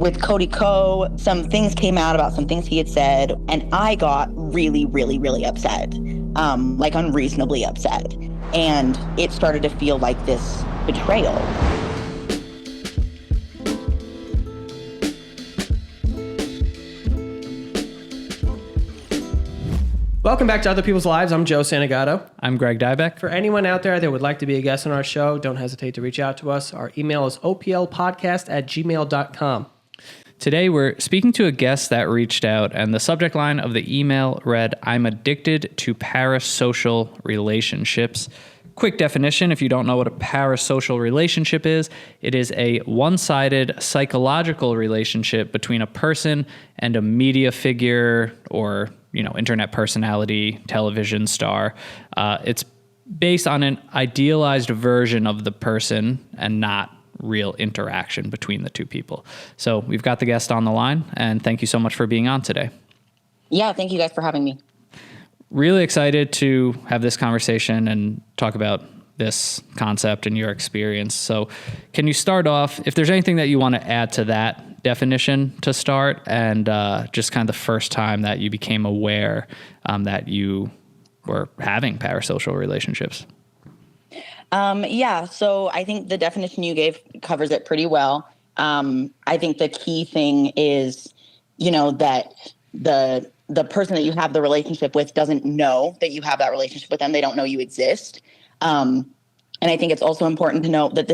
with Cody Co, some things came out about some things he had said, and I got really, really, really upset, like unreasonably upset. And it started to feel like this betrayal. Welcome back to Other People's Lives. I'm Joe Santagato. I'm Greg Dybec. For anyone out there that would like to be a guest on our show, don't hesitate to reach out to us. Our email is oplpodcast@gmail.com. Today, we're speaking to a guest that reached out, and the subject line of the email read, "I'm addicted to parasocial relationships." Quick definition, if you don't know what a parasocial relationship is, it is a one-sided psychological relationship between a person and a media figure or, internet personality, television star. It's based on an idealized version of the person and not real interaction between the two people. So we've got the guest on the line, and thank you so much for being on today. Yeah, thank you guys for having me. Really excited to have this conversation and talk about this concept and your experience. So can you start off, if there's anything that you want to add to that definition to start, and just kind of the first time that you became aware that you were having parasocial relationships? So I think the definition you gave covers it pretty well. I think the key thing is, that the person that you have the relationship with doesn't know that you have that relationship with them. They don't know you exist. And I think it's also important to note that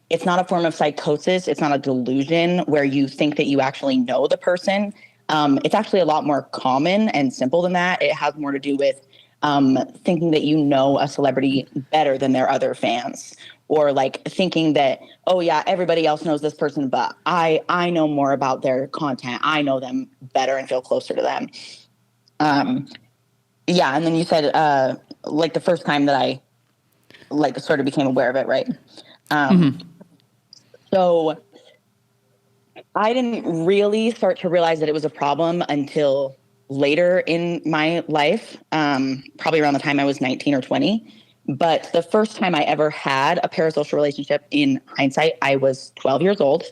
it's not a form of psychosis. It's not a delusion where you think that you actually know the person. It's actually a lot more common and simple than that. It has more to do with thinking that you know a celebrity better than their other fans, or like thinking that, oh yeah, everybody else knows this person, but I know more about their content. I know them better and feel closer to them. And then you said like the first time that I like sort of became aware of it, right? So I didn't really start to realize that it was a problem until later in my life, probably around the time I was 19 or 20. But the first time I ever had a parasocial relationship, in hindsight, I was 12 years old.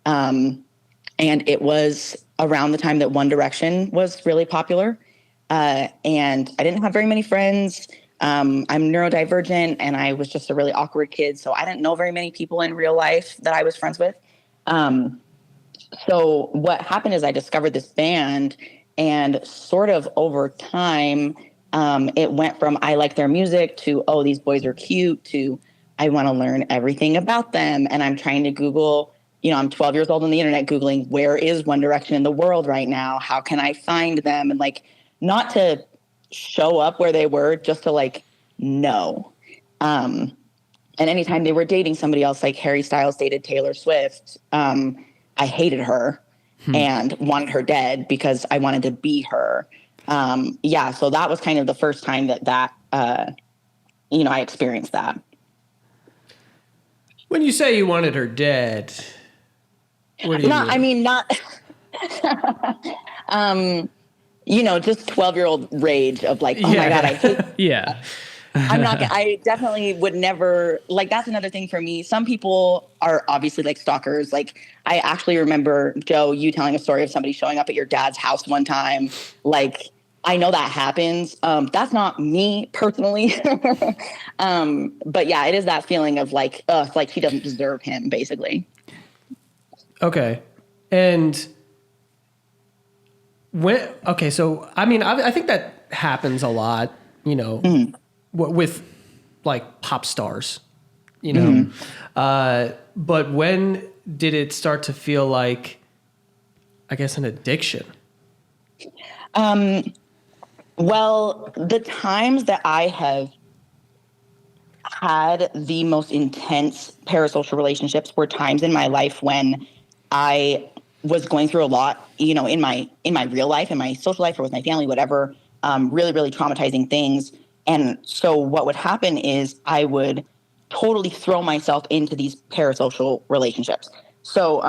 And it was around the time that One Direction was really popular. And I didn't have very many friends. I'm neurodivergent, and I was just a really awkward kid. So I didn't know very many people in real life that I was friends with. So what happened is I discovered this band, and sort of over time, it went from I like their music to, oh, these boys are cute, to I want to learn everything about them. And I'm trying to Google, I'm 12 years old on the internet, Googling, where is One Direction in the world right now? How can I find them? And like, not to show up where they were, just to like know. And anytime they were dating somebody else, like Harry Styles dated Taylor Swift, I hated her and wanted her dead because I wanted to be her. So that was kind of the first time that I experienced that. When you say you wanted her dead, what do you mean? I mean, not, just 12-year-old rage of like, oh my God, I hate. Yeah. I definitely would never, like, that's another thing for me. Some people are obviously like stalkers. Like, I actually remember, Joe, you telling a story of somebody showing up at your dad's house one time. Like, I know that happens. That's not me personally. But yeah, it is that feeling of like, like she doesn't deserve him, basically. Okay. And so, I mean, I think that happens a lot, with like pop stars, but when did it start to feel like, I guess, an addiction? Well, the times that I have had the most intense parasocial relationships were times in my life when I was going through a lot, in my real life, in my social life, or with my family, whatever, really, really traumatizing things. And so what would happen is I would totally throw myself into these parasocial relationships. So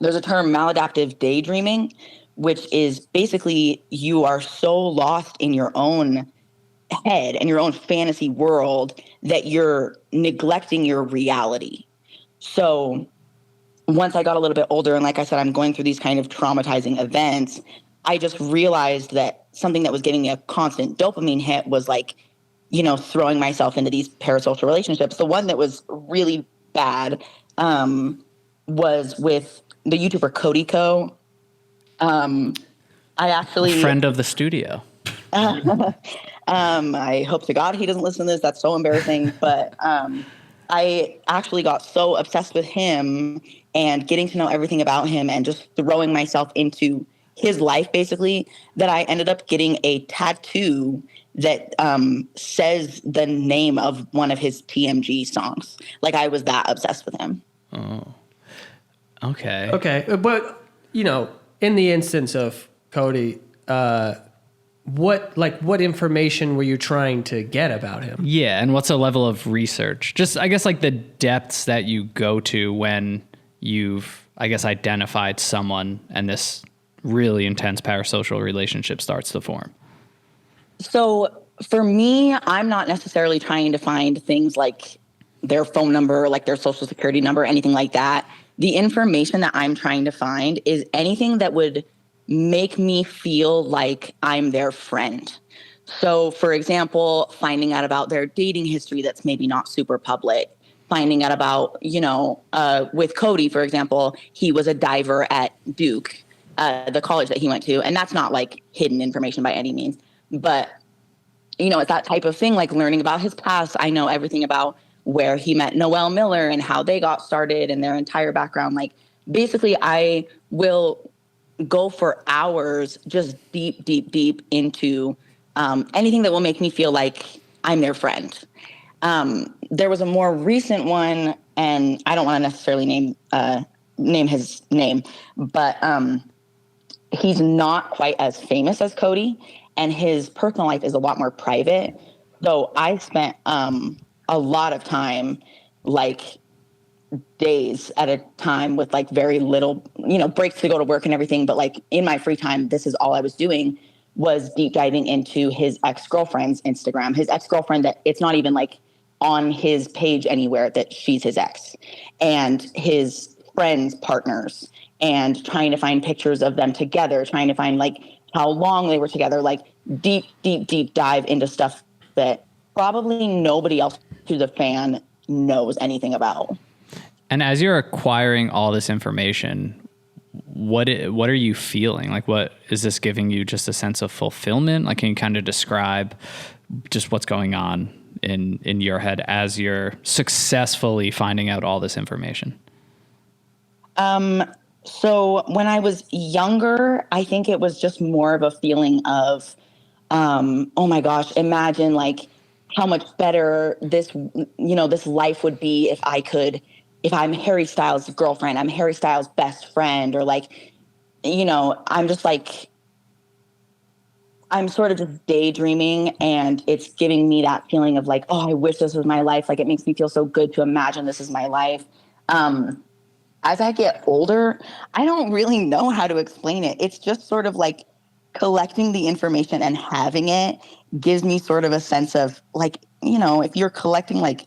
there's a term, maladaptive daydreaming, which is basically you are so lost in your own head and your own fantasy world that you're neglecting your reality. So once I got a little bit older, and like I said, I'm going through these kind of traumatizing events, I just realized that something that was giving me a constant dopamine hit was like, throwing myself into these parasocial relationships. The one that was really bad was with the YouTuber Cody Co. I A actually, friend of the studio. I hope to God he doesn't listen to this. That's so embarrassing. But I actually got so obsessed with him and getting to know everything about him and just throwing myself into his life, basically, that I ended up getting a tattoo that says the name of one of his TMG songs. Like, I was that obsessed with him. Oh, okay. Okay, but in the instance of Cody, what information were you trying to get about him? Yeah, and what's a level of research? Just, I guess, like the depths that you go to when you've, I guess, identified someone and this really intense parasocial relationship starts to form. So for me, I'm not necessarily trying to find things like their phone number, like their social security number, anything like that. The information that I'm trying to find is anything that would make me feel like I'm their friend. So, for example, finding out about their dating history that's maybe not super public, finding out about, with Cody, for example, he was a diver at Duke, the college that he went to. And that's not like hidden information by any means. But, it's that type of thing, like learning about his past. I know everything about where he met Noelle Miller and how they got started and their entire background. Like, basically, I will go for hours just deep, deep, deep into anything that will make me feel like I'm their friend. There was a more recent one, and I don't want to necessarily name his name, but he's not quite as famous as Cody, and his personal life is a lot more private. So I spent a lot of time, like days at a time with like very little, breaks to go to work and everything. But like in my free time, this is all I was doing, was deep diving into his ex-girlfriend's Instagram, his ex-girlfriend that it's not even like on his page anywhere that she's his ex, and his friends' partners, and trying to find pictures of them together, trying to find like how long they were together, like deep, deep, deep dive into stuff that probably nobody else who's a fan knows anything about. And as you're acquiring all this information, what are you feeling? Like, what is this giving you? Just a sense of fulfillment? Like, can you kind of describe just what's going on in your head as you're successfully finding out all this information? So when I was younger, I think it was just more of a feeling of, oh my gosh, imagine like how much better this life would be if I'm Harry Styles' girlfriend, I'm Harry Styles' best friend, or like, I'm just like, I'm sort of just daydreaming, and it's giving me that feeling of like, oh, I wish this was my life. Like, it makes me feel so good to imagine this is my life. As I get older, I don't really know how to explain it. It's just sort of like collecting the information and having it gives me sort of a sense of like, if you're collecting like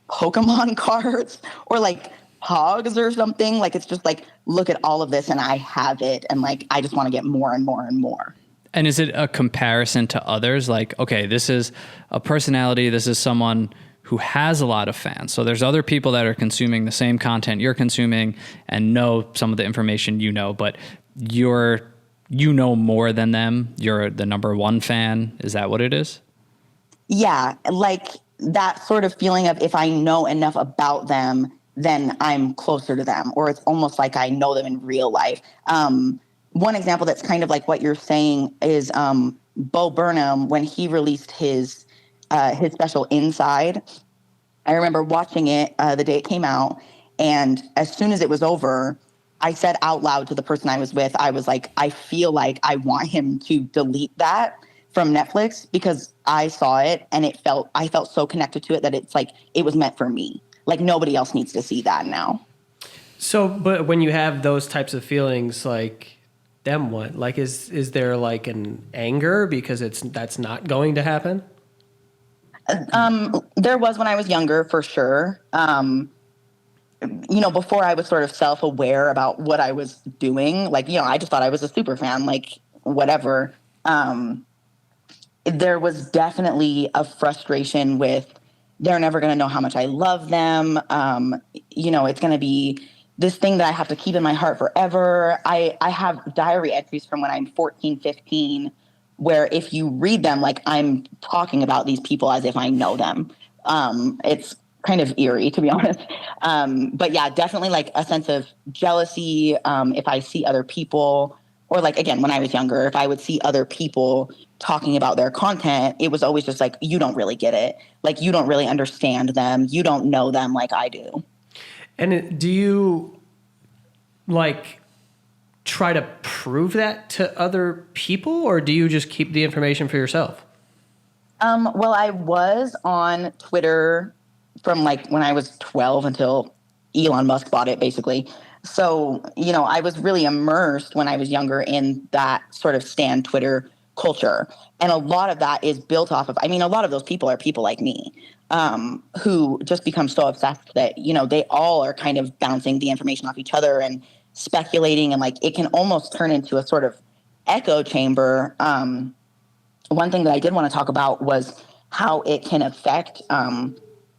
Pokemon cards or like Pogs or something, like it's just like, look at all of this and I have it. And like, I just want to get more and more and more. And is it a comparison to others? Like, okay, this is a personality. This is someone who has a lot of fans. So there's other people that are consuming the same content you're consuming and know some of the information but you know more than them. You're the number one fan. Is that what it is? Yeah. Like that sort of feeling of if I know enough about them, then I'm closer to them, or it's almost like I know them in real life. One example that's kind of like what you're saying is Bo Burnham, when he released his special Inside. I remember watching it the day it came out, and as soon as it was over, I said out loud to the person I was with, I was like, I feel like I want him to delete that from Netflix, because I saw it and I felt so connected to it that it's like it was meant for me. Like nobody else needs to see that now. So, but when you have those types of feelings, like then what? Like is there like an anger because that's not going to happen? There was when I was younger, for sure. before I was sort of self-aware about what I was doing, like, I just thought I was a super fan, like whatever. There was definitely a frustration with they're never going to know how much I love them. It's going to be this thing that I have to keep in my heart forever. I have diary entries from when I'm 14, 15, where if you read them, like I'm talking about these people as if I know them. It's kind of eerie, to be honest. But yeah, definitely like a sense of jealousy. If I see other people, or like, again, when I was younger, if I would see other people talking about their content, it was always just like, you don't really get it. Like, you don't really understand them. You don't know them like I do. And do you like try to prove that to other people, or do you just keep the information for yourself? Well, I was on Twitter from like when I was 12 until Elon Musk bought it, basically. So, I was really immersed when I was younger in that sort of stan Twitter culture. And a lot of that is built off of, a lot of those people are people like me, who just become so obsessed that, they all are kind of bouncing the information off each other and speculating. And like, it can almost turn into a sort of echo chamber. One thing that I did want to talk about was how it can affect,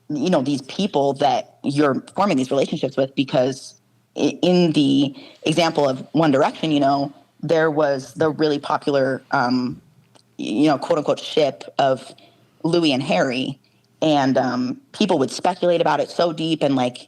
these people that you're forming these relationships with, because in the example of One Direction, there was the really popular, quote unquote ship of Louis and Harry. And people would speculate about it so deep and like,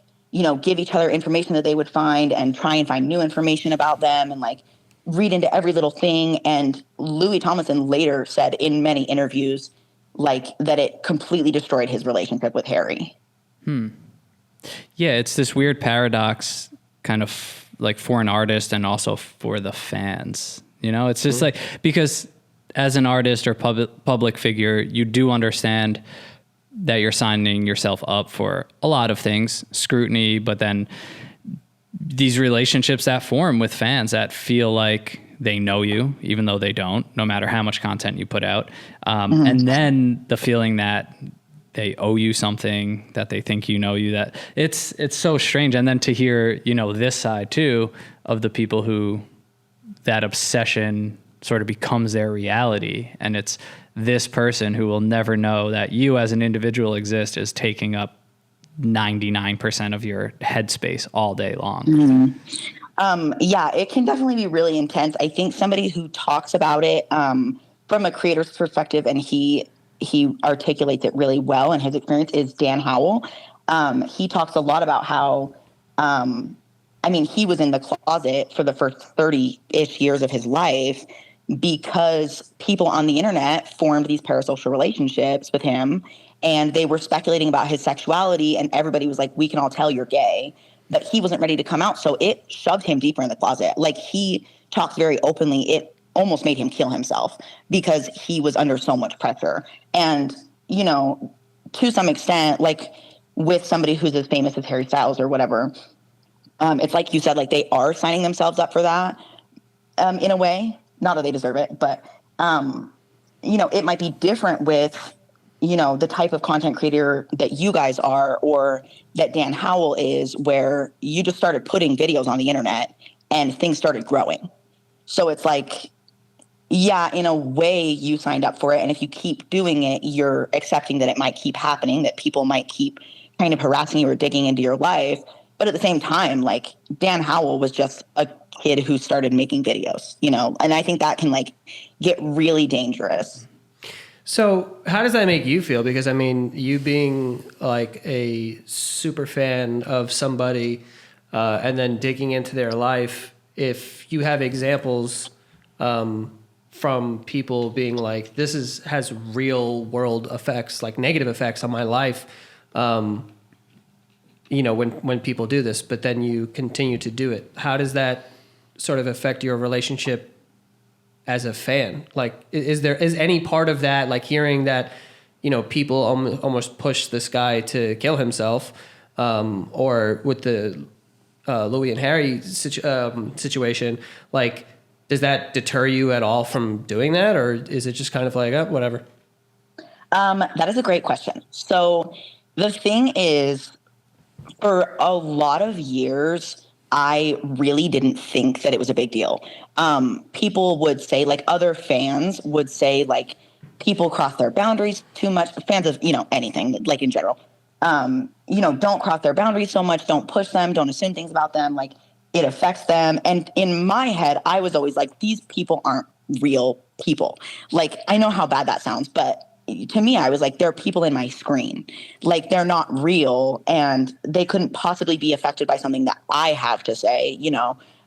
give each other information that they would find and try and find new information about them and like read into every little thing. And Louis Tomlinson later said in many interviews, like, that it completely destroyed his relationship with Harry. Yeah, it's this weird paradox kind of like for an artist and also for the fans. It's just like, because as an artist or public figure, you do understand that you're signing yourself up for a lot of things, scrutiny, but then these relationships that form with fans that feel like they know you, even though they don't, no matter how much content you put out. And then the feeling that they owe you something, that they think you know you, that it's so strange. And then to hear, this side too of the people who that obsession sort of becomes their reality. And it's this person who will never know that you as an individual exist is taking up 99% of your headspace all day long. Yeah, it can definitely be really intense. I think somebody who talks about it from a creator's perspective, and he articulates it really well in his experience, is Dan Howell. He talks a lot about how, he was in the closet for the first 30-ish years of his life because people on the internet formed these parasocial relationships with him, and they were speculating about his sexuality, and everybody was like, we can all tell you're gay. But he wasn't ready to come out, so it shoved him deeper in the closet. Like, he talked very openly. It almost made him kill himself because he was under so much pressure. And, to some extent, like with somebody who's as famous as Harry Styles or whatever, it's like you said, like they are signing themselves up for that in a way. Not that they deserve it, but, it might be different with, the type of content creator that you guys are or that Dan Howell is, where you just started putting videos on the internet and things started growing. So it's like, yeah, in a way you signed up for it. And if you keep doing it, you're accepting that it might keep happening, that people might keep kind of harassing you or digging into your life. But at the same time, like Dan Howell was just a kid who started making videos, and I think that can like get really dangerous. So how does that make you feel? Because you being like a super fan of somebody and then digging into their life, if you have examples from people being like, this has real world effects, like negative effects on my life, when people do this, but then you continue to do it, how does that sort of affect your relationship as a fan? Like, is any part of that, like hearing that, people almost push this guy to kill himself, or with the Louis and Harry situation, like, does that deter you at all from doing that? Or is it just kind of like, oh, whatever? That is a great question. So the thing is, For a lot of years, I really didn't think that it was a big deal. People would say, like, other fans would say, like, people cross their boundaries too much. Fans of, anything, like, in general. Don't cross their boundaries so much. Don't push them. Don't assume things about them. Like, it affects them. And in my head, I was always like, these people aren't real people. Like, I know how bad that sounds, but to me, I was like, they're people in my screen. Like, they're not real, and they couldn't possibly be affected by something that I have to say.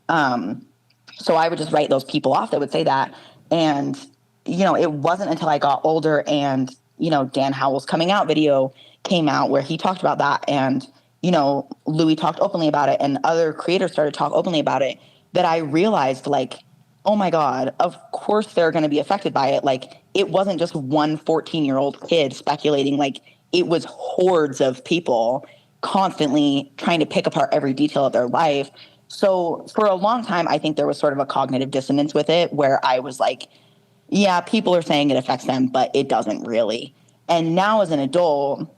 So I would just write those people off that would say that. And, it wasn't until I got older and, Dan Howell's coming out video came out where he talked about that. And, Louis talked openly about it, and other creators started to talk openly about it, that I realized, like, oh my God, of course they're going to be affected by it. Like, it wasn't just one 14-year-old kid speculating. Like, it was hordes of people constantly trying to pick apart every detail of their life. So for a long time, I think there was sort of a cognitive dissonance with it, where I was like, yeah, people are saying it affects them, but it doesn't really. And now as an adult,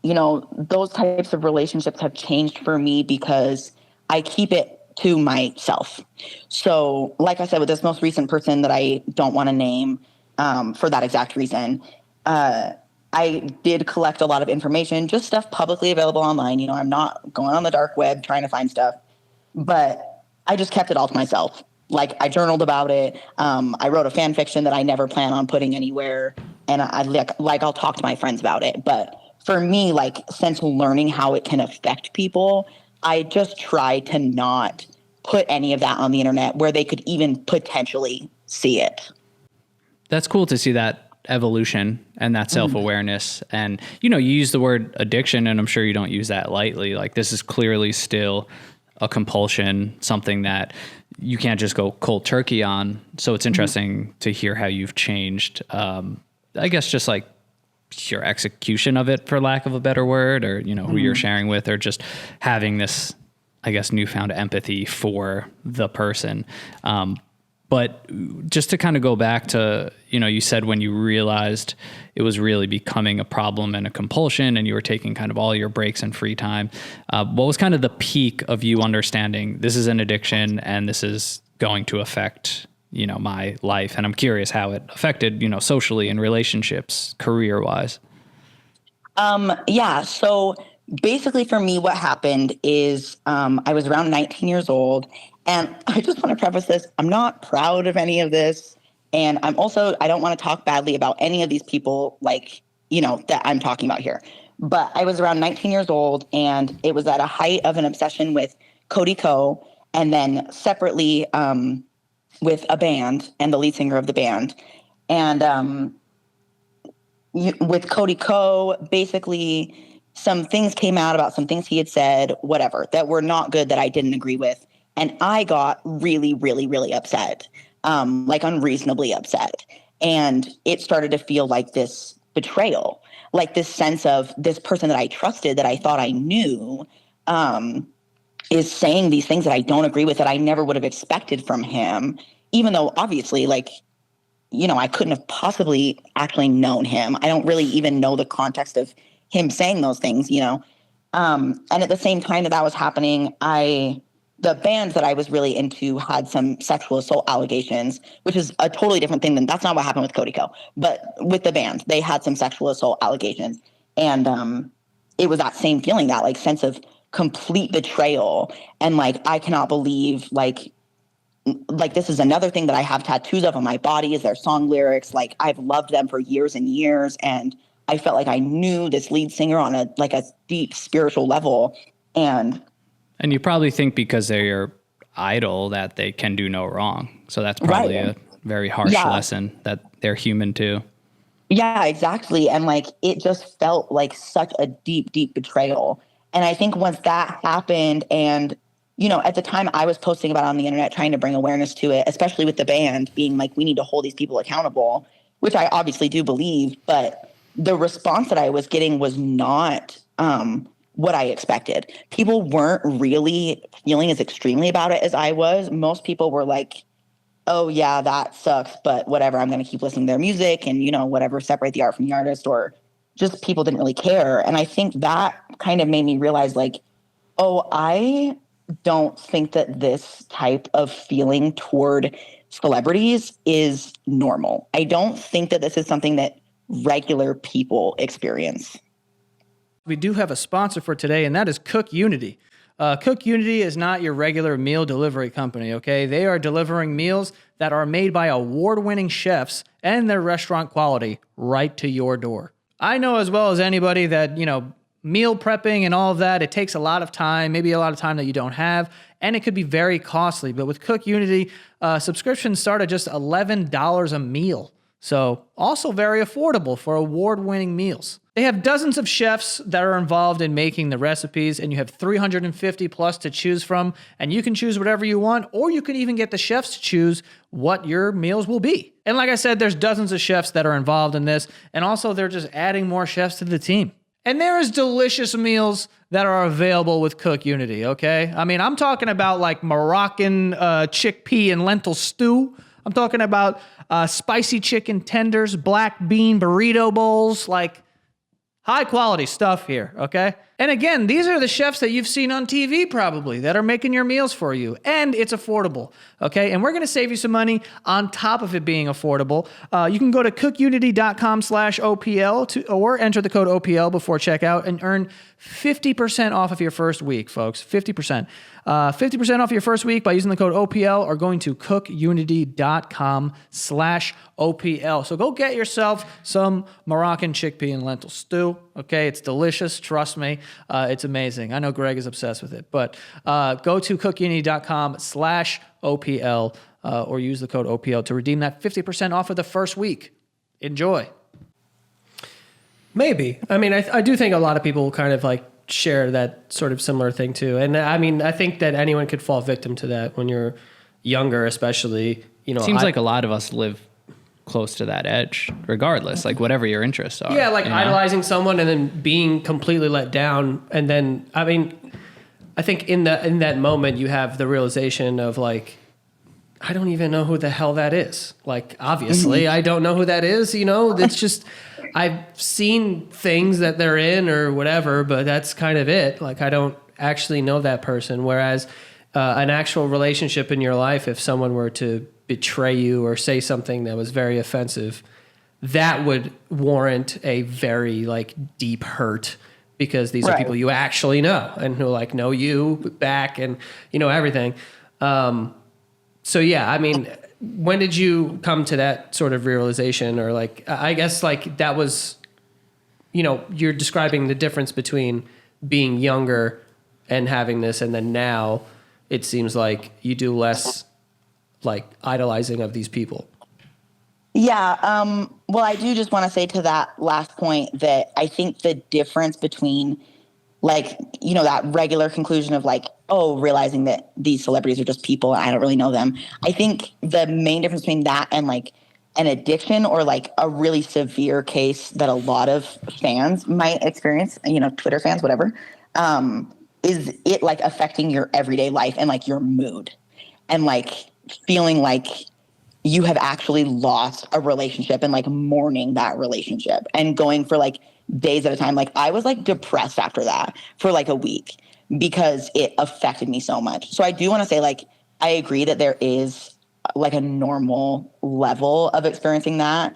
those types of relationships have changed for me because I keep it to myself. So, like I said, with this most recent person that I don't want to name, for that exact reason, I did collect a lot of information, just stuff publicly available online. I'm not going on the dark web trying to find stuff, but I just kept it all to myself. Like, I journaled about it. I wrote a fan fiction that I never plan on putting anywhere. And I'll talk to my friends about it. But for me, like, since learning how it can affect people, I just try to not put any of that on the internet where they could even potentially see it. That's cool to see that evolution and that self-awareness. And, you use the word addiction, and I'm sure you don't use that lightly. Like, this is clearly still a compulsion, something that you can't just go cold turkey on. So it's interesting to hear how you've changed, I guess, just like your execution of it, for lack of a better word, or, who you're sharing with, or just having this, I guess, newfound empathy for the person. But just to kind of go back to, you said when you realized it was really becoming a problem and a compulsion, and you were taking kind of all your breaks and free time, what was kind of the peak of you understanding this is an addiction and this is going to affect, my life? And I'm curious how it affected, socially, in relationships, career-wise. Yeah. So basically for me, what happened is, I was around 19 years old, and I just want to preface this. I'm not proud of any of this. And I don't want to talk badly about any of these people, like, that I'm talking about here. But I was around 19 years old, and it was at a height of an obsession with Cody Co, and then separately, with a band and the lead singer of the band. And, with Cody Co, basically some things came out about some things he had said, whatever, that were not good, that I didn't agree with. And I got really, really, really upset, like unreasonably upset. And it started to feel like this betrayal, like this sense of this person that I trusted, that I thought I knew, is saying these things that I don't agree with, that I never would have expected from him, even though obviously, like, I couldn't have possibly actually known him. I don't really even know the context of him saying those things. And at the same time that was happening, the band that I was really into had some sexual assault allegations, which is a totally different thing. That's not what happened with Cody Co. But with the band, they had some sexual assault allegations. And it was that same feeling, that like sense of complete betrayal. And like, I cannot believe, like this is another thing that I have tattoos of on my body, is their song lyrics. Like, I've loved them for years and years. And I felt like I knew this lead singer on a deep spiritual level. And you probably think because they're your idol that they can do no wrong. So that's probably a very harsh lesson, that they're human too. Yeah, exactly. And like, it just felt like such a deep, deep betrayal. And I think once that happened, and, at the time I was posting about it on the internet, trying to bring awareness to it, especially with the band, being like, we need to hold these people accountable, which I obviously do believe. But the response that I was getting was not, what I expected. People weren't really feeling as extremely about it as I was. Most people were like, oh yeah, that sucks, but whatever, I'm going to keep listening to their music, and, whatever, separate the art from the artist, or just people didn't really care. And I think that kind of made me realize, like, Oh, I don't think that this type of feeling toward celebrities is normal. I don't think that this is something that regular people experience. We do have a sponsor for today, and that is Cook Unity. Cook Unity is not your regular meal delivery company, okay? They are delivering meals that are made by award-winning chefs and their restaurant quality right to your door. I know as well as anybody that, meal prepping and all of that, it takes a lot of time, maybe a lot of time that you don't have, and it could be very costly. But with Cook Unity, subscriptions start at just $11 a meal. So also very affordable for award-winning meals. They have dozens of chefs that are involved in making the recipes, and you have 350 plus to choose from, and you can choose whatever you want, or you can even get the chefs to choose what your meals will be. And like I said, there's dozens of chefs that are involved in this, and also they're just adding more chefs to the team. And there is delicious meals that are available with Cook Unity, okay? I mean, I'm talking about like Moroccan chickpea and lentil stew. I'm talking about spicy chicken tenders, black bean burrito bowls, like high quality stuff here, okay? And again, these are the chefs that you've seen on TV probably that are making your meals for you, and it's affordable, okay? And we're gonna save you some money on top of it being affordable. You can go to cookunity.com/OPL or enter the code OPL before checkout and earn 50% off of your first week, folks, 50%. 50% off your first week by using the code OPL or going to cookunity.com/OPL. So go get yourself some Moroccan chickpea and lentil stew. Okay, it's delicious. Trust me, it's amazing. I know Greg is obsessed with it, but go to cookunity.com/OPL or use the code OPL to redeem that 50% off of the first week. Enjoy. Maybe. I mean, I do think a lot of people kind of like share that sort of similar thing too. And I mean, I think that anyone could fall victim to that when you're younger, especially, Seems like a lot of us live close to that edge, regardless, like whatever your interests are. Yeah, like idolizing someone and then being completely let down. And then, I mean, I think in that moment you have the realization of like, I don't even know who the hell that is. Like, obviously, I don't know who that is. It's just, I've seen things that they're in or whatever, but that's kind of it. Like, I don't actually know that person. Whereas an actual relationship in your life, if someone were to betray you or say something that was very offensive, that would warrant a very like deep hurt, because these are people you actually know and who like know you back and everything. So yeah, I mean, when did you come to that sort of realization? Or like, I guess like that was, you're describing the difference between being younger and having this, and then now it seems like you do less like idolizing of these people. Yeah. Well, I do just want to say to that last point that I think the difference between like, that regular conclusion of like, oh, realizing that these celebrities are just people and I don't really know them. I think the main difference between that and like an addiction or like a really severe case that a lot of fans might experience, Twitter fans, whatever, is it like affecting your everyday life and like your mood and like feeling like you have actually lost a relationship and like mourning that relationship and going for like days at a time. Like I was like depressed after that for like a week because it affected me so much. So I do want to say like, I agree that there is like a normal level of experiencing that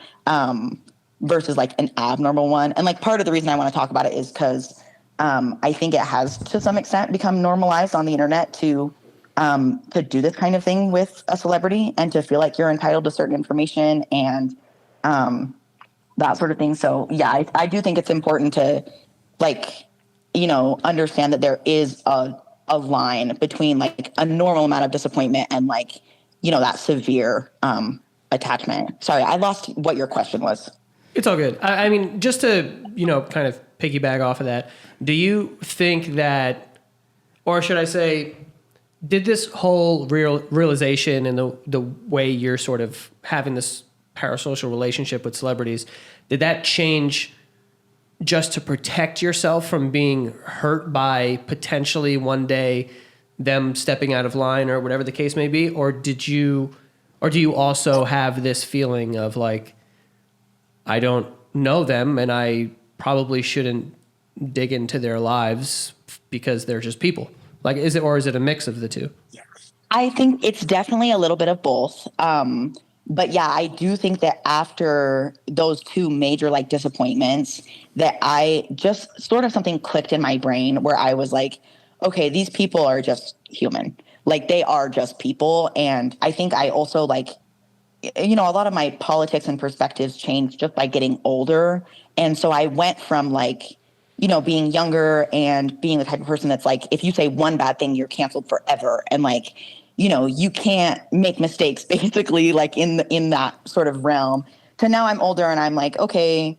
versus like an abnormal one. And like part of the reason I want to talk about it is because I think it has to some extent become normalized on the internet to do this kind of thing with a celebrity and to feel like you're entitled to certain information and that sort of thing. So yeah, I do think it's important to like, understand that there is a line between like a normal amount of disappointment and like, that severe attachment. Sorry, I lost what your question was. It's all good. I mean, just to, kind of piggyback off of that, do you think that, or should I say, did this whole realization and the way you're sort of having this parasocial relationship with celebrities, did that change just to protect yourself from being hurt by potentially one day them stepping out of line or whatever the case may be? Or do you also have this feeling of like, I don't know them and I probably shouldn't dig into their lives because they're just people? Like, is it a mix of the two? I think it's definitely a little bit of both. But yeah, I do think that after those two major like disappointments, that I just sort of something clicked in my brain where I was like, okay, these people are just human. Like they are just people. And I think I also like, a lot of my politics and perspectives changed just by getting older. And so I went from like, being younger and being the type of person that's like, if you say one bad thing, you're canceled forever. And like, you can't make mistakes basically like in that sort of realm, to now I'm older and I'm like, okay,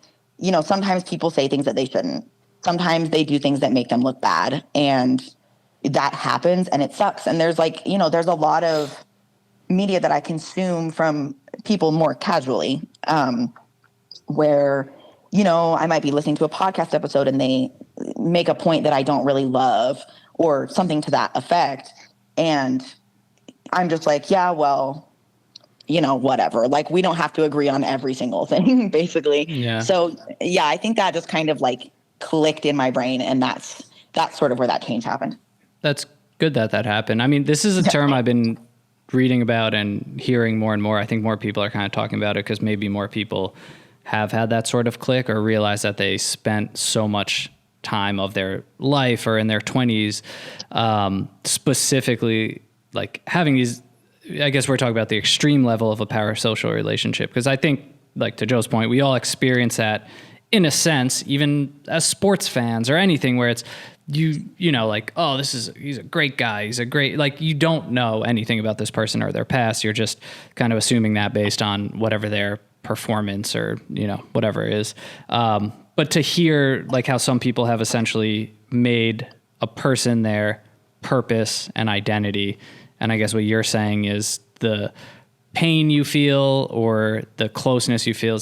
sometimes people say things that they shouldn't. Sometimes they do things that make them look bad. And that happens and it sucks. And there's like, there's a lot of media that I consume from people more casually, where, I might be listening to a podcast episode and they make a point that I don't really love or something to that effect. And I'm just like, yeah, well, whatever. Like, we don't have to agree on every single thing, basically. Yeah. So, yeah, I think that just kind of like clicked in my brain, and that's sort of where that change happened. That's good that happened. I mean, this is a term I've been reading about and hearing more and more. I think more people are kind of talking about it because maybe more people have had that sort of click or realize that they spent so much time of their life or in their 20s, specifically like having these, I guess we're talking about the extreme level of a parasocial relationship. Because I think, like to Joe's point, we all experience that in a sense, even as sports fans or anything, where it's like, oh, he's a great guy. He's a great, like, you don't know anything about this person or their past. You're just kind of assuming that based on whatever their performance or, whatever it is. But to hear like how some people have essentially made a person their purpose and identity. And I guess what you're saying is the pain you feel or the closeness you feel,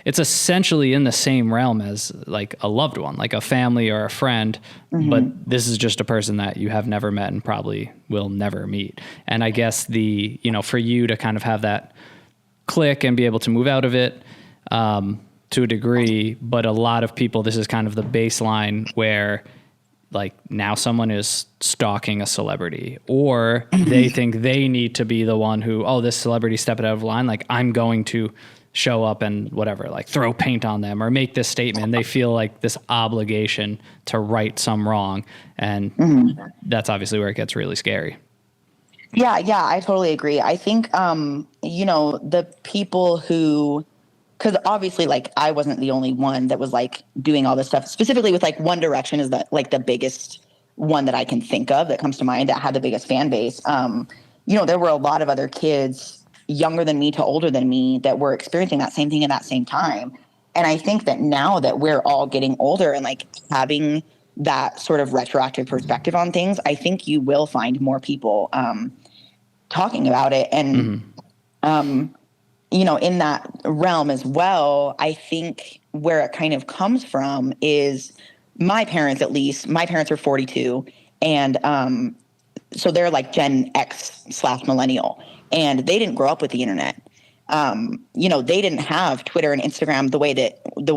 it's essentially in the same realm as like a loved one, like a family or a friend. Mm-hmm. But this is just a person that you have never met and probably will never meet. And I guess for you to kind of have that click and be able to move out of it, to a degree, but a lot of people, this is kind of the baseline where like now someone is stalking a celebrity or they think they need to be the one who, oh, this celebrity stepped out of line. Like I'm going to show up and whatever, like throw paint on them or make this statement. They feel like this obligation to right some wrong. And that's obviously where it gets really scary. Yeah, I totally agree. I think, the people who, because obviously, like, I wasn't the only one that was like doing all this stuff. Specifically with like One Direction is the biggest one that I can think of that comes to mind that had the biggest fan base. There were a lot of other kids younger than me to older than me that were experiencing that same thing at that same time. And I think that now that we're all getting older and like having that sort of retroactive perspective on things, I think you will find more people talking about it. And, in that realm as well, I think where it kind of comes from is my parents, at least. My parents are 42. And so they're like Gen X / millennial. And they didn't grow up with the internet. They didn't have Twitter and Instagram the way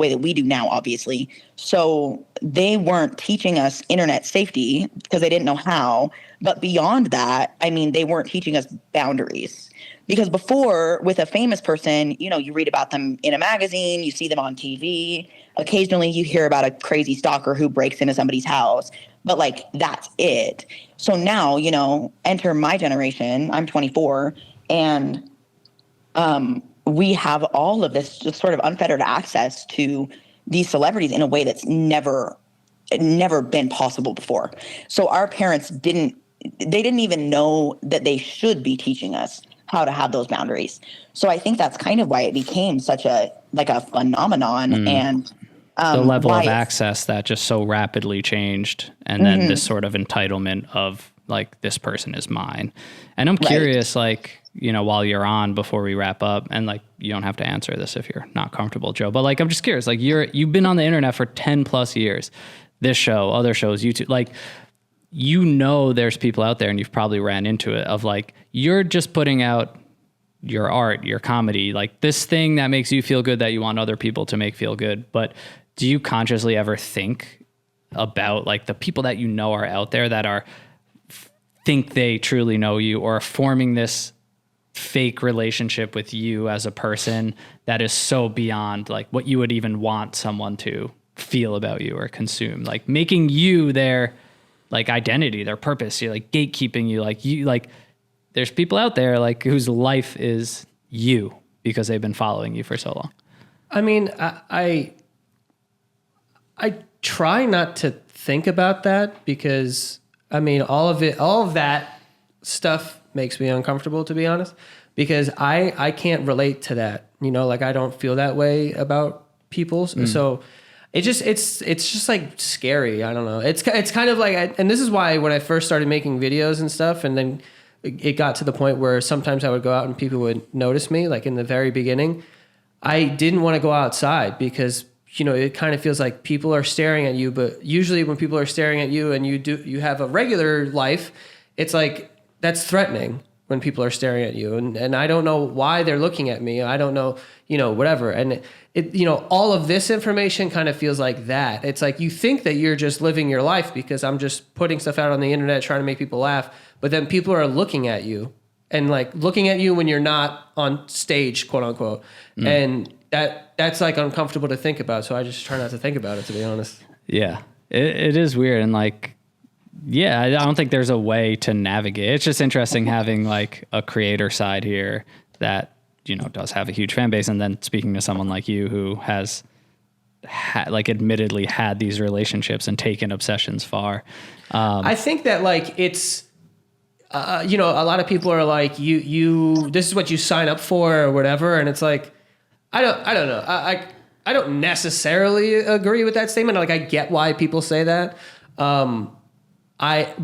that we do now, obviously. So they weren't teaching us internet safety because they didn't know how. But beyond that, I mean, they weren't teaching us boundaries. Because before, with a famous person, you read about them in a magazine, you see them on TV. Occasionally you hear about a crazy stalker who breaks into somebody's house. But like, that's it. So now, enter my generation. I'm 24. And we have all of this just sort of unfettered access to these celebrities in a way that's never been possible before. So our parents didn't even know that they should be teaching us how to have those boundaries. So I think that's kind of why it became such a phenomenon and the level of access that just so rapidly changed. And then this sort of entitlement of like, this person is mine. And I'm curious, like, while you're on, before we wrap up, and like, you don't have to answer this if you're not comfortable, Joe, but like, I'm just curious, like you've been on the internet for 10 plus years, this show, other shows, YouTube, like, there's people out there and you've probably ran into it of like, you're just putting out your art, your comedy, like this thing that makes you feel good that you want other people to make feel good. But do you consciously ever think about like the people that you know are out there that are think they truly know you or are forming this fake relationship with you as a person that is so beyond like what you would even want someone to feel about you or consume, like making you their like identity, their purpose. You're like gatekeeping you, like there's people out there like whose life is you because they've been following you for so long. I mean, I try not to think about that because I mean, all of that stuff makes me uncomfortable, to be honest, because I can't relate to that. You know, like I don't feel that way about people. So it's just like scary. I don't know. It's kind of like, and this is why when I first started making videos and stuff, and then it got to the point where sometimes I would go out and people would notice me, like in the very beginning, I didn't want to go outside because, you know, it kind of feels like people are staring at you, but usually when people are staring at you and you have a regular life, it's like, that's threatening when people are staring at you. And I don't know why they're looking at me. I don't know, you know, whatever. And it, you know, all of this information kind of feels like that. It's like, you think that you're just living your life because I'm just putting stuff out on the internet, trying to make people laugh. But then people are looking at you and like looking at you when you're not on stage, quote unquote. And that's like uncomfortable to think about. So I just try not to think about it, to be honest. Yeah, it is weird. And like, yeah, I don't think there's a way to navigate. It's just interesting having like a creator side here that, you know, does have a huge fan base. And then speaking to someone like you who has like admittedly had these relationships and taken obsessions far. I think that like it's, you know, a lot of people are like, you, this is what you sign up for or whatever. And it's like, I don't know. I don't necessarily agree with that statement. Like I get why people say that. I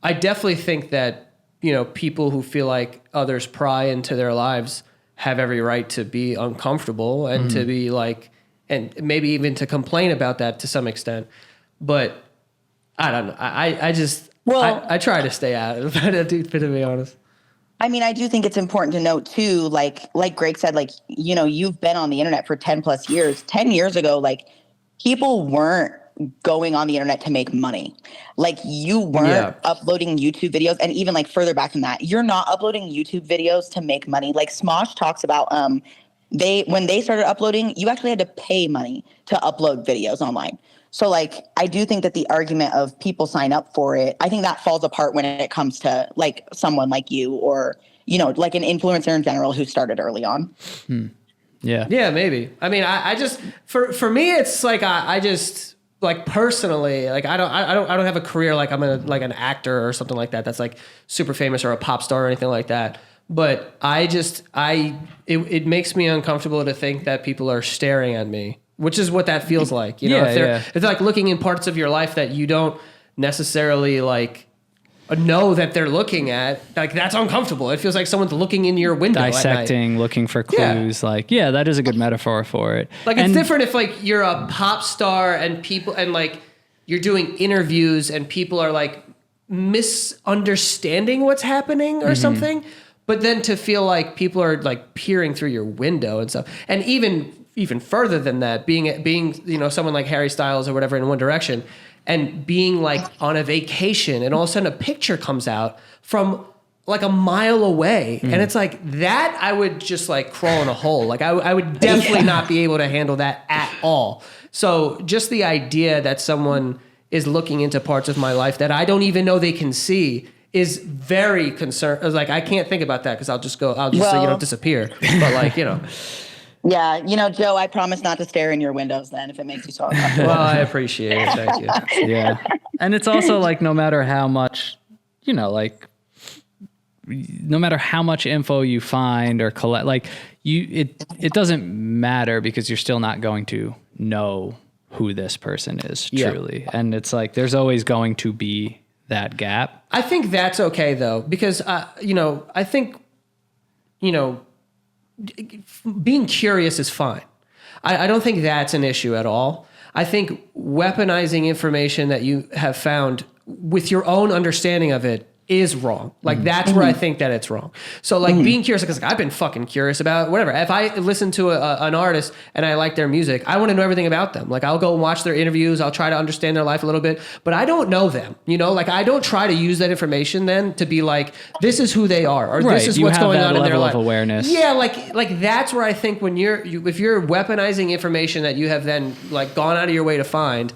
definitely think that, you know, people who feel like others pry into their lives have every right to be uncomfortable and to be like, and maybe even to complain about that to some extent. But I don't know. I just, I try to stay out of it, to be honest. I mean, I do think it's important to note too, like Greg said, like, you know, you've been on the internet for 10 plus years. 10 years ago, like people weren't going on the internet to make money. Like you weren't uploading YouTube videos. And even like further back than that, you're not uploading YouTube videos to make money. Like Smosh talks about, when they started uploading, you actually had to pay money to upload videos online. So like, I do think that the argument of people sign up for it, I think that falls apart when it comes to like someone like you or, you know, like an influencer in general who started early on. Yeah. Yeah, maybe. I mean, I just, for me, it's like, I just like personally, like I don't have a career. Like I'm like an actor or something like that. That's like super famous or a pop star or anything like that. But it makes me uncomfortable to think that people are staring at me, which is what that feels like. You know, if they're like looking in parts of your life that you don't necessarily like know that they're looking at, like that's uncomfortable. It feels like someone's looking in your window, dissecting, looking for clues. Like, yeah, that is a good metaphor for it. Like it's different if like you're a pop star and people and like you're doing interviews and people are like misunderstanding what's happening or something. But then to feel like people are like peering through your window and stuff, and even further than that, being you know someone like Harry Styles or whatever in One Direction, and being like on a vacation, and all of a sudden a picture comes out from like a mile away, and it's like that I would just like crawl in a hole. Like I would definitely not be able to handle that at all. So just the idea that someone is looking into parts of my life that I don't even know they can see is very concerned. Like I can't think about that because I'll just you know disappear. But like you know. Yeah, you know, Joe, I promise not to stare in your windows then if it makes you so uncomfortable. Well, I appreciate it. Thank you. Yeah. And it's also like no matter how much, you know, like no matter how much info you find or collect, like it doesn't matter because you're still not going to know who this person is truly. And it's like there's always going to be that gap. I think that's okay though, because you know, I think, you know, being curious is fine. I don't think that's an issue at all. I think weaponizing information that you have found with your own understanding of it is wrong. Like that's where I think that it's wrong. So like being curious, because I've been fucking curious about whatever. If I listen to an artist and I like their music, I want to know everything about them. Like I'll go and watch their interviews. I'll try to understand their life a little bit, but I don't know them, you know, like I don't try to use that information then to be like, this is who they are, or this is what's going on in their life. Awareness. Yeah. Like that's where I think when if you're weaponizing information that you have then like gone out of your way to find,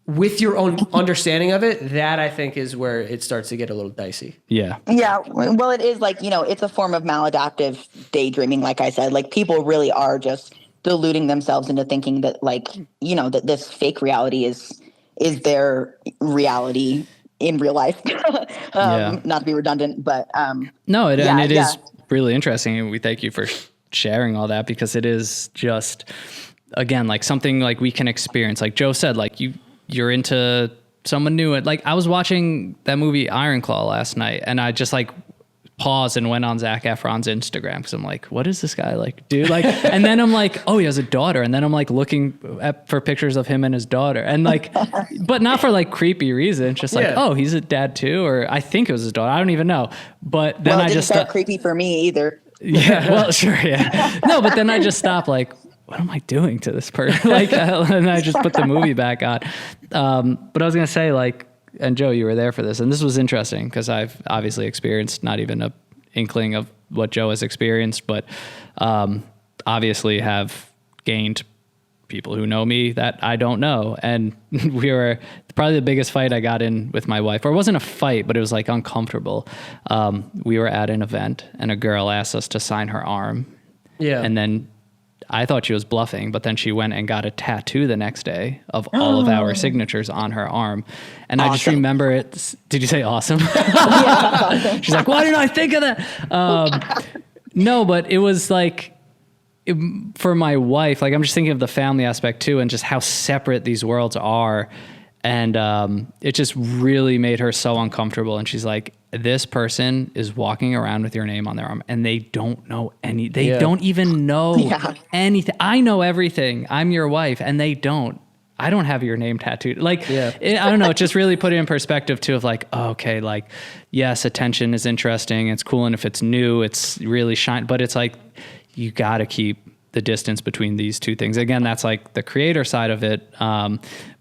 with your own understanding of it, that I think is where it starts to get a little dicey. Yeah. Yeah. Well, it is like, you know, it's a form of maladaptive daydreaming. Like I said, like people really are just deluding themselves into thinking that like, you know, that this fake reality is their reality in real life. Not to be redundant, but no, it is really interesting. And we thank you for sharing all that, because it is just, again, like something like we can experience. Like Joe said, like you're into someone new. And like I was watching that movie Iron Claw last night, and I just like paused and went on Zac Efron's Instagram, because I'm like, what is this guy like, dude? Like, and then I'm like, oh, he has a daughter. And then I'm like looking for pictures of him and his daughter, and like, but not for like creepy reasons, just like, oh, he's a dad too, or I think it was his daughter. I don't even know. But then I just start creepy for me either. Yeah, well, sure, yeah. No, but then I just stopped, like, what am I doing to this person? Like, and I just put the movie back on. But I was going to say, like, and Joe, you were there for this, and this was interesting because I've obviously experienced not even a inkling of what Joe has experienced, but obviously have gained people who know me that I don't know. And we were probably the biggest fight I got in with my wife, or it wasn't a fight, but it was like uncomfortable. We were at an event and a girl asked us to sign her arm. Yeah. And then I thought she was bluffing, but then she went and got a tattoo the next day of all of our signatures on her arm. And awesome. I just remember it. Did you say awesome? Yeah. She's like, why didn't I think of that? No, but it was like, for my wife, like I'm just thinking of the family aspect too, and just how separate these worlds are. And it just really made her so uncomfortable. And she's like, this person is walking around with your name on their arm and they don't know they don't even know anything. I know everything. I'm your wife, and they don't. I don't have your name tattooed. Like, I don't know. It just really put it in perspective too, of like, oh, okay, like, yes, attention is interesting. It's cool. And if it's new, it's really shine, but it's like, you got to keep the distance between these two things. Again, that's like the creator side of it.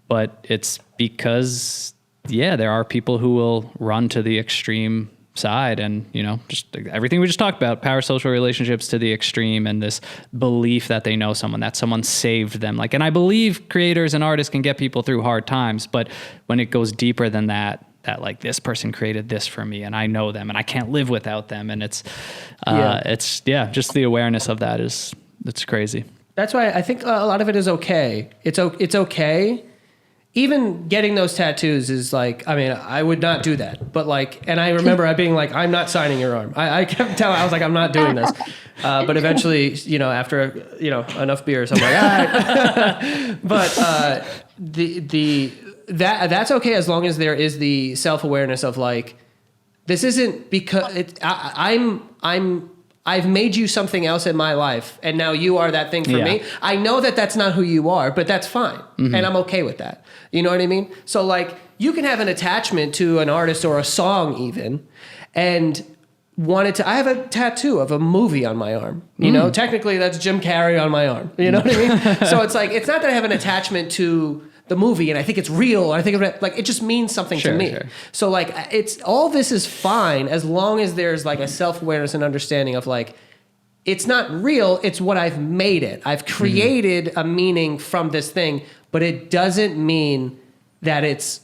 But it's because, there are people who will run to the extreme side, and, you know, just everything we just talked about, parasocial relationships to the extreme, and this belief that they know someone, that someone saved them. Like, and I believe creators and artists can get people through hard times, but when it goes deeper than that like, this person created this for me and I know them and I can't live without them. And it's just the awareness of that it's crazy. That's why I think a lot of it is okay. It's okay. Even getting those tattoos is like, I mean, I would not do that, but like, and I remember I being like, I'm not signing your arm. I kept telling, I was like, I'm not doing this. But eventually, you know, after, you know, enough beers, I'm like, all right. But that's okay, as long as there is the self-awareness of like, this isn't because I've made you something else in my life, and now you are that thing for me. I know that that's not who you are, but that's fine. Mm-hmm. And I'm okay with that. You know what I mean? So like, you can have an attachment to an artist or a song even, and I have a tattoo of a movie on my arm. You know, technically that's Jim Carrey on my arm. You know what I mean? So it's like, it's not that I have an attachment to the movie and I think it's real. I think of it, like, it just means something to me. Sure. So like, it's all this is fine as long as there's like a self-awareness and understanding of like, it's not real. It's what I've made it. I've created a meaning from this thing, but it doesn't mean that it's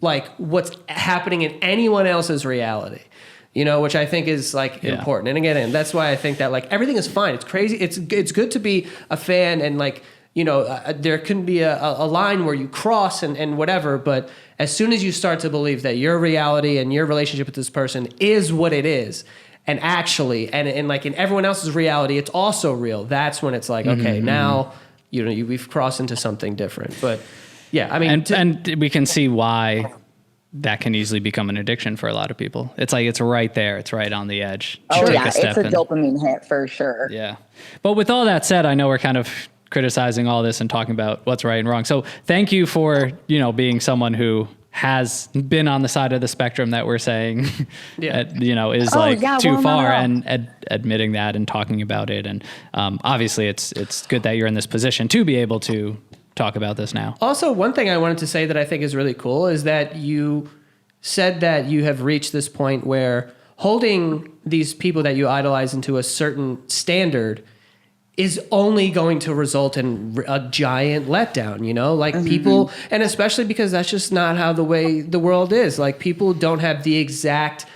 like what's happening in anyone else's reality, you know, which I think is like important. And again, that's why I think that like everything is fine. It's crazy. It's good to be a fan, and like, you know, there can be a line where you cross and whatever, but as soon as you start to believe that your reality and your relationship with this person is what it is, and actually, and like in everyone else's reality, it's also real, that's when it's like, okay, now, you know, we've crossed into something different. But yeah, I mean, and we can see why that can easily become an addiction for a lot of people. It's like, it's right there. It's right on the edge. Oh yeah, it's a dopamine hit for sure. Yeah. But with all that said, I know we're kind of criticizing all this and talking about what's right and wrong. So thank you for, you know, being someone who has been on the side of the spectrum that we're saying, is too far, and admitting that and talking about it. And obviously it's good that you're in this position to be able to talk about this now. Also, one thing I wanted to say that I think is really cool is that you said that you have reached this point where holding these people that you idolize into a certain standard is only going to result in a giant letdown, people, and especially because that's just not how the way the world is. Like, people don't have the exact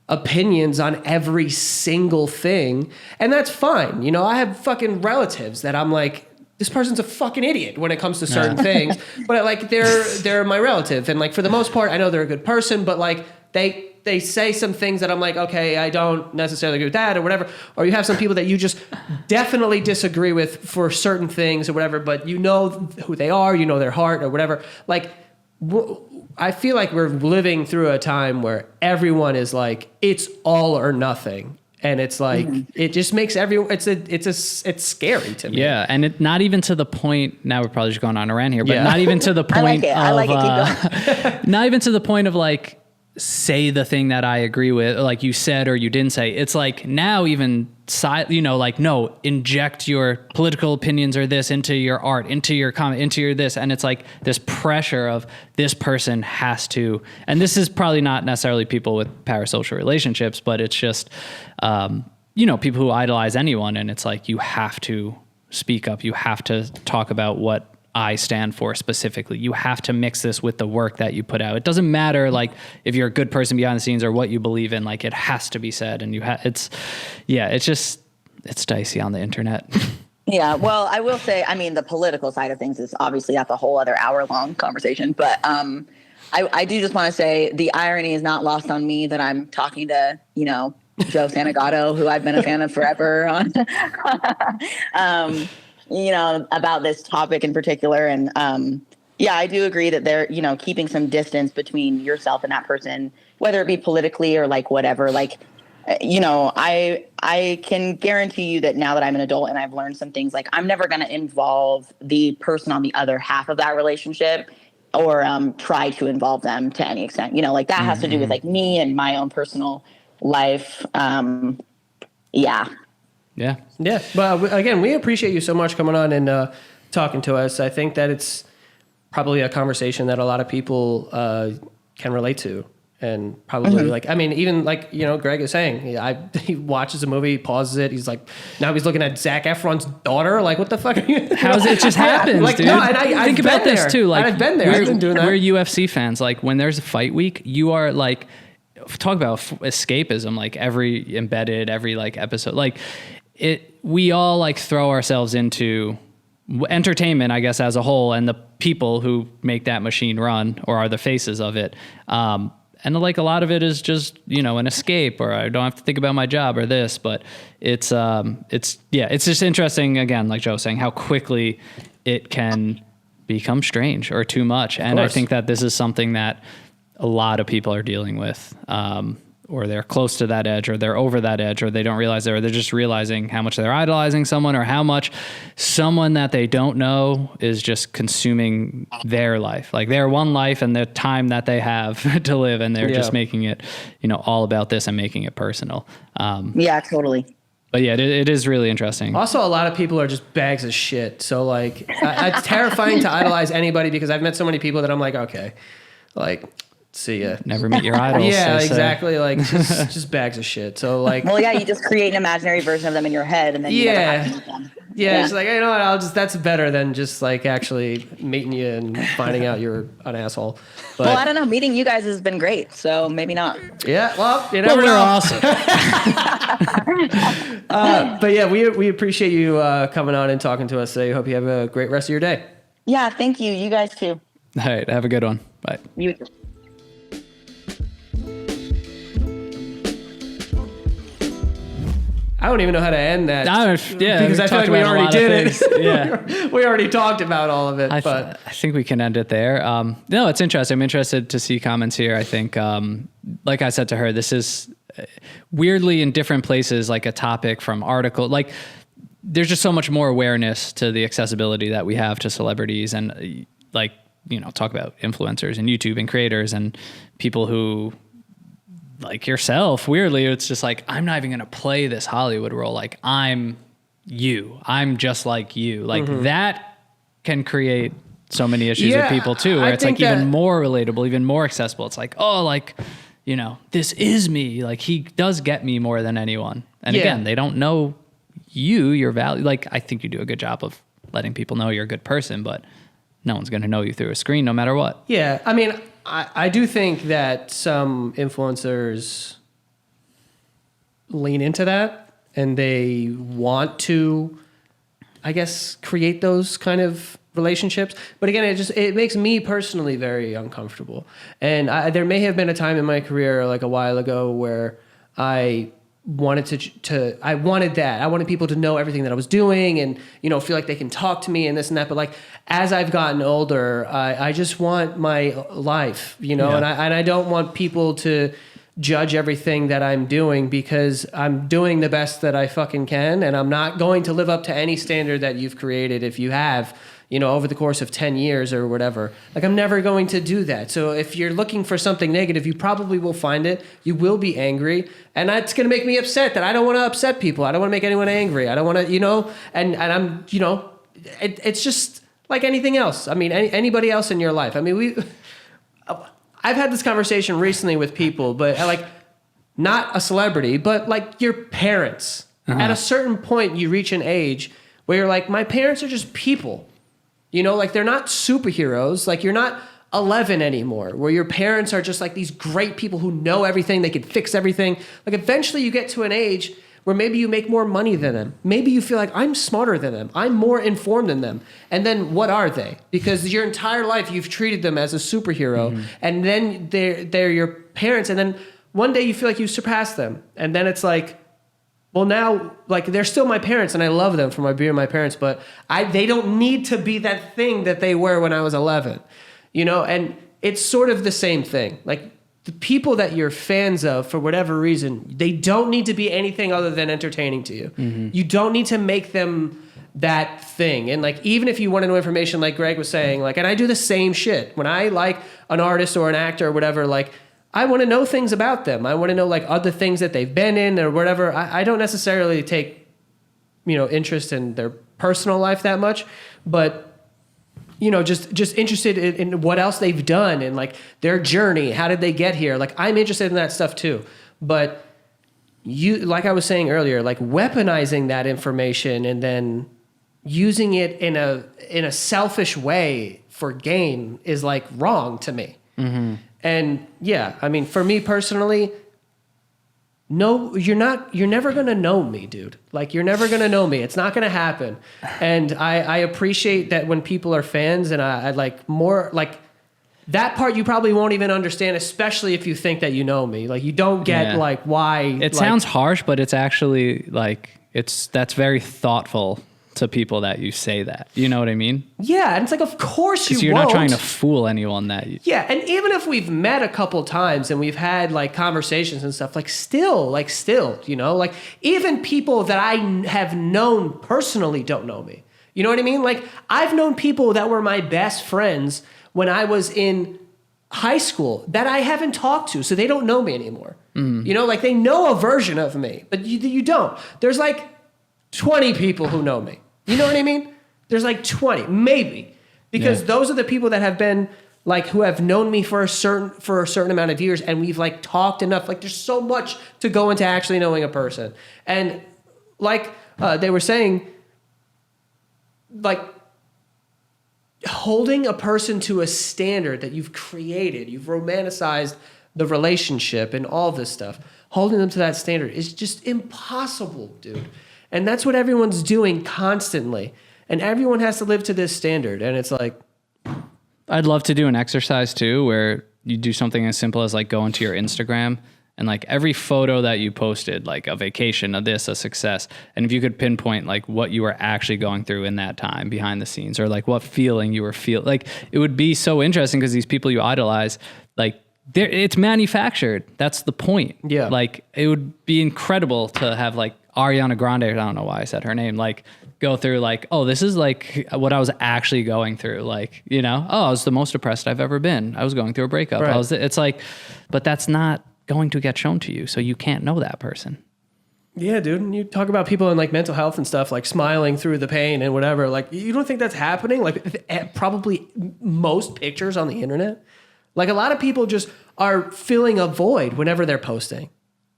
opinions on every single thing, and that's fine. I have fucking relatives that I'm like, this person's a fucking idiot when it comes to certain things, but like they're my relative, and like for the most part, I know they're a good person, but like they say some things that I'm like, okay, I don't necessarily agree with that or whatever. Or you have some people that you just definitely disagree with for certain things or whatever, but you know who they are, you know their heart or whatever. Like, I feel like we're living through a time where everyone is like, it's all or nothing. And it's like, it just makes everyone, it's scary to me. Yeah. And not even to the point, now we're probably just going on a rant here, but not even to the point I like it. Keep going. Not even to the point of like, say the thing that I agree with, like you said or you didn't say. It's like now even no, inject your political opinions or this into your art, into your comment, into your this, and it's like this pressure of this person has to. And this is probably not necessarily people with parasocial relationships, but it's just people who idolize anyone, and it's like you have to speak up, you have to talk about what I stand for specifically. You have to mix this with the work that you put out. It doesn't matter like if you're a good person behind the scenes or what you believe in, like it has to be said. And it's dicey on the internet. Yeah. Well, I will say, I mean, the political side of things is obviously that's a whole other hour-long conversation, but I do just want to say the irony is not lost on me that I'm talking to, Joe Santagato, who I've been a fan of forever on, about this topic in particular. And I do agree that they're, keeping some distance between yourself and that person, whether it be politically or like whatever. Like, I can guarantee you that now that I'm an adult and I've learned some things, like I'm never going to involve the person on the other half of that relationship or try to involve them to any extent. Like that has to do with like me and my own personal life. Yeah. But again, we appreciate you so much coming on and talking to us. I think that it's probably a conversation that a lot of people can relate to. And probably even like, Greg is saying, he watches a movie, pauses it. He's like, now he's looking at Zac Efron's daughter. Like, what the fuck are you? How's it just happens, like, dude? No, and I think about this too. Like, I've been there. I've been doing that. We're UFC fans. Like when there's a fight week, you are like, talk about escapism, like every like episode, like we all like throw ourselves into entertainment, I guess, as a whole, and the people who make that machine run or are the faces of it. And like a lot of it is just, an escape, or I don't have to think about my job or this, but it's just interesting, again, like Joe was saying, how quickly it can become strange or too much. And I think that this is something that a lot of people are dealing with, or they're close to that edge, or they're over that edge, or they don't realize they're just realizing how much they're idolizing someone, or how much someone that they don't know is just consuming their life, like their one life and the time that they have to live. And they're just making it, all about this and making it personal. Yeah, totally. But yeah, it is really interesting. Also, a lot of people are just bags of shit. So like, it's terrifying to idolize anybody, because I've met so many people that I'm like, okay, like, see ya. Never meet your idols. Yeah, exactly. Like just bags of shit. So like, well, yeah, you just create an imaginary version of them in your head, and then you never have to meet them. Yeah, it's like, what, that's better than just like actually meeting you and finding out you're an asshole. But, well, I don't know. Meeting you guys has been great, so maybe not. Yeah, well, you never know. We're awesome. But yeah, we appreciate you coming on and talking to us today. Hope you have a great rest of your day. Yeah, thank you. You guys too. All right, have a good one. Bye. You too. I don't even know how to end that. Because I feel like we already did it. Yeah, we already talked about all of it. I think we can end it there. No, it's interesting. I'm interested to see comments here. I think, like I said to her, this is weirdly in different places, like a topic from article. Like there's just so much more awareness to the accessibility that we have to celebrities, and like talk about influencers and YouTube and creators and people who, like yourself, weirdly, it's just like, I'm not even going to play this Hollywood role. Like, I'm you. I'm just like you. Like, that can create so many issues with people too, where it's like even more relatable, even more accessible. It's like, oh, like, this is me. Like, he does get me more than anyone. And again, they don't know you, your value. Like, I think you do a good job of letting people know you're a good person, but no one's going to know you through a screen no matter what. Yeah. I mean, I do think that some influencers lean into that and they want to, I guess, create those kind of relationships. But again, it makes me personally very uncomfortable. And there may have been a time in my career, like a while ago, where I wanted I wanted that. I wanted people to know everything that I was doing and, feel like they can talk to me and this and that. But like, as I've gotten older, I just want my life, and I don't want people to judge everything that I'm doing, because I'm doing the best that I fucking can. And I'm not going to live up to any standard that you've created if you have, over the course of 10 years or whatever. Like, I'm never going to do that. So if you're looking for something negative, you probably will find it. You will be angry. And that's going to make me upset that I don't want to upset people. I don't want to make anyone angry. I don't want to, and I'm, it's just like anything else. I mean, anybody else in your life. I mean, I've had this conversation recently with people, but like, not a celebrity, but like your parents. At a certain point, you reach an age where you're like, my parents are just people. Like, they're not superheroes. Like, you're not 11 anymore, where your parents are just like these great people who know everything. They can fix everything. Like, eventually you get to an age where maybe you make more money than them. Maybe you feel like, I'm smarter than them. I'm more informed than them. And then what are they? Because your entire life you've treated them as a superhero. And then they're your parents. And then one day you feel like you surpass them. And then it's like, well, now, like, they're still my parents, and I love them for being my parents, but they don't need to be that thing that they were when I was 11, And it's sort of the same thing. Like, the people that you're fans of, for whatever reason, they don't need to be anything other than entertaining to you. You don't need to make them that thing. And like, even if you want to know information, like Greg was saying, like, and I do the same shit. When I like an artist or an actor or whatever, like, I want to know things about them. I want to know like other things that they've been in or whatever. I don't necessarily take, interest in their personal life that much, but, just interested in what else they've done and like their journey. How did they get here? Like, I'm interested in that stuff too. But like I was saying earlier, like weaponizing that information and then using it in a selfish way for gain is like wrong to me. And yeah, I mean, for me personally, no, you're never going to know me, dude. Like, you're never going to know me. It's not going to happen. And I appreciate that when people are fans, and I like more like that part you probably won't even understand, especially if you think that you know me. Like, you don't get like why. It sounds harsh, but it's actually like, that's very thoughtful to people that you say that. You know what I mean? Yeah, and it's like, of course you won't. Because you're not trying to fool anyone that you... Yeah, and even if we've met a couple times and we've had like conversations and stuff, like still, like even people that I have known personally don't know me. You know what I mean? Like, I've known people that were my best friends when I was in high school that I haven't talked to, so they don't know me anymore. Like, they know a version of me, but you don't. There's like 20 people who know me. You know what I mean? There's like 20, maybe. Because those are the people that have been like, who have known me for a certain amount of years, and we've like talked enough. Like, there's so much to go into actually knowing a person. And like they were saying, like, holding a person to a standard that you've created, you've romanticized the relationship and all this stuff, holding them to that standard is just impossible, dude. And that's what everyone's doing constantly. And everyone has to live to this standard. And it's like... I'd love to do an exercise too, where you do something as simple as like go into your Instagram and like every photo that you posted, like a vacation, a this, a success. And if you could pinpoint like what you were actually going through in that time behind the scenes, or like what feeling you were feeling, like it would be so interesting, because these people you idolize, like it's manufactured. That's the point. Yeah. Like, it would be incredible to have like Ariana Grande, I don't know why I said her name, like go through like, oh, this is like what I was actually going through. Like, you know, oh, I was the most depressed I've ever been. I was going through a breakup. Right. It's like, but that's not going to get shown to you. So you can't know that person. Yeah, dude. And you talk about people in like mental health and stuff, like smiling through the pain and whatever. Like, you don't think that's happening? Like, probably most pictures on the internet. Like, a lot of people just are filling a void whenever they're posting.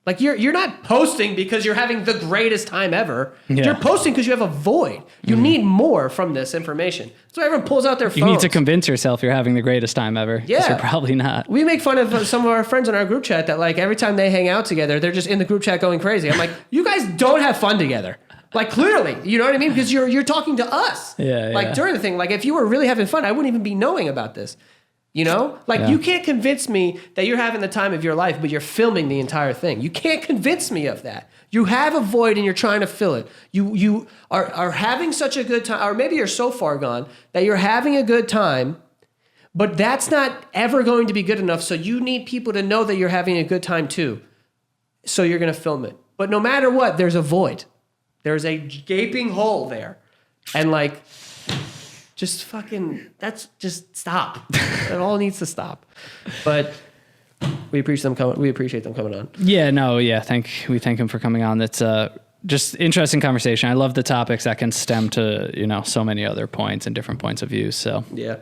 Like, you're not posting because you're having the greatest time ever. Yeah. You're posting because you have a void. You need more from this information. That's why everyone pulls out their phones. You need to convince yourself you're having the greatest time ever. Yeah. You're probably not. We make fun of some of our friends in our group chat that like every time they hang out together, they're just in the group chat going crazy. I'm like, you guys don't have fun together. Like, clearly, you know what I mean? Because you're talking to us. Yeah, like, during the thing, like, if you were really having fun, I wouldn't even be knowing about this. You know? Like, you can't convince me that you're having the time of your life, but you're filming the entire thing. You can't convince me of that. You have a void and you're trying to fill it. You are having such a good time, or maybe you're so far gone that you're having a good time, but that's not ever going to be good enough, so you need people to know that you're having a good time too. So you're going to film it. But no matter what, there's a void. There's a gaping hole there. And like, just stop. It all needs to stop. But we appreciate them coming on. Yeah, no, yeah. We thank him for coming on. That's just interesting conversation. I love the topics that can stem to, you know, so many other points and different points of view. So yeah.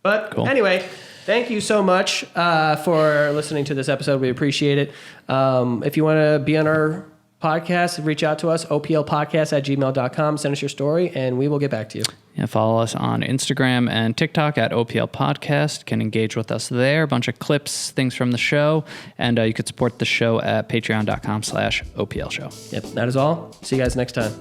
But cool. Anyway, thank you so much for listening to this episode. We appreciate it. If you want to be on our podcast, reach out to us, oplpodcast@gmail.com. Send us your story, and we will get back to you. Yeah, follow us on Instagram and TikTok at OPL Podcast. Can engage with us there. A bunch of clips, things from the show. And you could support the show at patreon.com/OPL Show. Yep, that is all. See you guys next time.